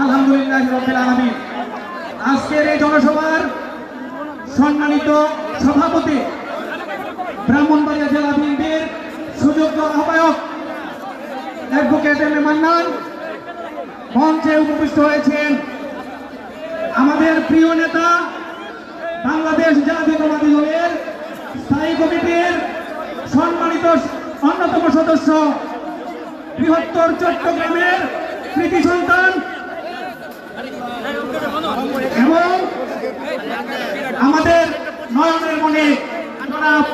আলহামদুলিল্লাহ রাব্বিল আলামিন। আজকের এই জনসভার সম্মানিত সভাপতি, ব্রাহ্মণবাড়িয়া জেলা বিএনপির সুযোগ্য আহ্বায়ক অ্যাডভোকেট এম এ মান্নান মঞ্চে উপবিষ্ট হয়েছেন। আমাদের প্রিয় নেতা, বাংলাদেশ জাতীয়তাবাদী দলের স্থায়ী কমিটির সম্মানিত অন্যতম সদস্য, বৃহত্তর চট্টগ্রামের কৃতি সন্তান এবং আমাদের নয়নের মনে জনাব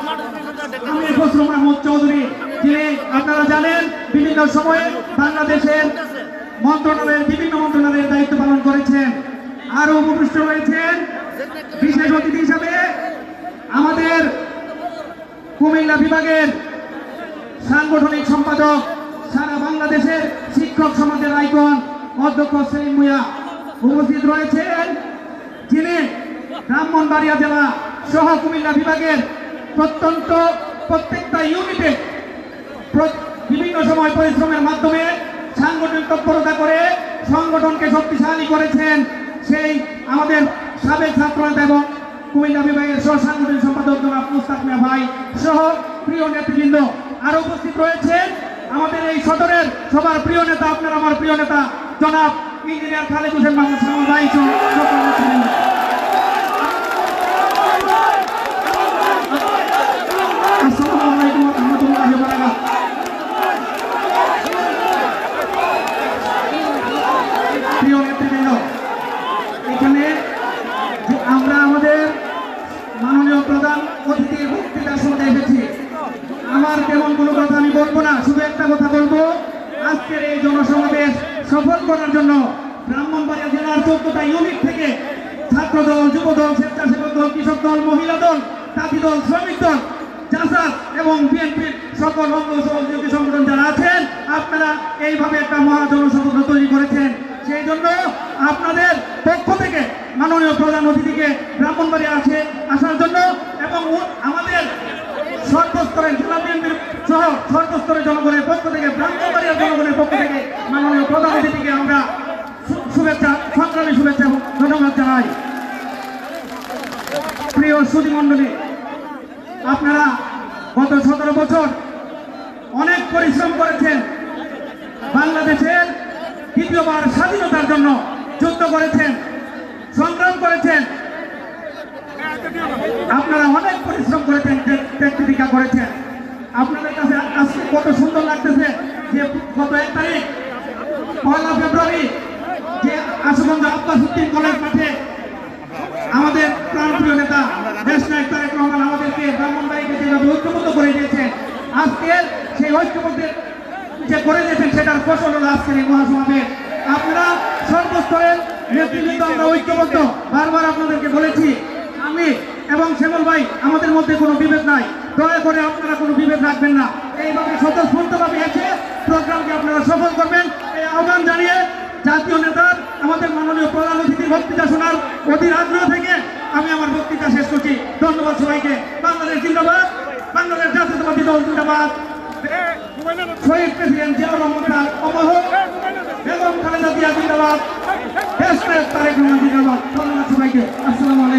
আমির খসরু মাহমুদ চৌধুরী, যিনি আপনারা জানেন বিভিন্ন সময়ে বাংলাদেশের বিভিন্ন মন্ত্রণালয়ের দায়িত্ব পালন করেছেন। আরো উপবিষ্ট রয়েছেন বিশেষ অতিথি হিসাবে আমাদের কুমিল্লা বিভাগের সাংগঠনিক সম্পাদক, সারা বাংলাদেশের শিক্ষক সমাজের আইকন অধ্যক্ষ সেলিম ভূঁইয়া উপস্থিত রয়েছেন, যিনি ব্রাহ্মণবাড়িয়া জেলা সহ কুমিল্লা বিভাগের প্রত্যেকটা ইউনিটে বিভিন্ন সময় পরিশ্রমের মাধ্যমে সাংগঠনিক তৎপরতা করে সংগঠনকে শক্তিশালী করেছেন। সেই আমাদের সাবেক ছাত্রনেতা এবং কুমিল্লা বিভাগের সহ সাংগঠনিক সম্পাদক জনাব মুস্তাক মিয়া ভাই সহ প্রিয় নেতৃবৃন্দ আরো উপস্থিত রয়েছেন। আমাদের এই সদরের সবার প্রিয় নেতা, আপনার আমার প্রিয় নেতা জনাব ইঞ্জিনিয়ার খালেদ হোসেন মাহমুদ সালাম ভাই সহ সকল নেতৃবৃন্দ। আসসালামু আলাইকুম ওয়া রাহমাতুল্লাহি ওয়া বারাকাতুহু। প্রিয় নেতৃবৃন্দ, এখানে আমরা আমাদের মাননীয় প্রধান অতিথির বক্তৃতা শুনতে এসেছি। আমার তেমন কোনো কথা আমি বলবো না, শুধু একটা কথা বলবো। আজকের এই জনসমাবেশ সফল করার জন্য ব্রাহ্মণবাড়িয়া জেলার 14টা ইউনিট থেকে ছাত্রদল, যুবদল, স্বেচ্ছাসেবক দল, কৃষক দল, মহিলা দল, তাঁতি দল, শ্রমিক দল, জাসাদ এবং বিএনপির সকল অঙ্গ সহযোগী সংগঠন যারা আছেন, আপনারা এইভাবে একটা মহাজনসভা তৈরি করেছেন। সেই জন্য আপনাদের পক্ষ থেকে মাননীয় প্রধান অতিথিকে ব্রাহ্মণবাড়িয়া আসার জন্য এবং আমাদের সর্বস্তরের জেলা বিএনপির সহ সর্বস্তরের জনগণের পক্ষ থেকে, ব্রাহ্মণবাড়িয়ার জনগণের পক্ষ থেকে মাননীয় প্রধান অতিথিকে আমরা সংগ্রামী শুভেচ্ছা এবং ধন্যবাদ জানাই। প্রিয় সুধী মণ্ডলী, আপনারা গত 17 বছর অনেক পরিশ্রম করেছেন, বাংলাদেশের দ্বিতীয়বার স্বাধীনতার জন্য যুদ্ধ করেছেন, সংগ্রাম করেছেন, আপনারা অনেক পরিশ্রম করেছেন, ত্যাগ করেছেন। আপনাদের কাছে আজকে কত সুন্দর লাগতেছে যে গত 1 তারিখ 1 ফেব্রুয়ারি যে আশুগঞ্জ আব্বাস উদ্দিন কলেজ মাঠে আমাদের প্রাণপ্রিয় নেতা দেশনায়ক তারেক রহমান আমাদেরকে ব্রাহ্মণবাড়িয়াকে যেভাবে ঐক্যবদ্ধ করে দিয়েছেন, আজকের সেই ঐক্যবদ্ধের যে করে দিয়েছেন সেটার ফসল হলো আজকের এই মহাসমাবেশ। আপনারা সর্বস্তরের নেতৃবৃন্দ আমরা ঐক্যবদ্ধ, বারবার আপনাদেরকে বলেছি। আমি এবং শ্যামল ভাই, আমাদের মধ্যে কোনো বিভেদ নাই, দয়া করে আপনারা কোনো বিভেদ রাখবেন না। এইভাবে স্বতঃস্ফূর্তভাবে এসে প্রোগ্রামকে আপনারা সফল করবেন এই আহ্বান জানিয়ে জাতীয় নেতার আমাদের মাননীয় প্রধান অতিথির বক্তৃতা শোনার অধীর আগ্রহ থেকে আমি আমার বক্তৃতা শেষ করছি। ধন্যবাদ সবাইকে। বাংলাদেশ জিন্দাবাদ, বাংলাদেশ জাতীয়তাবাদী দল জিন্দাবাদ, শহীদ প্রেসিডেন্ট জিয়াউর রহমান অমর, বেগম খালেদা জিয়া জিন্দাবাদ, দেশনায়ক তারেক রহমান জিন্দাবাদ। ধন্যবাদ সবাইকে। আসসালামু আলাইকুম।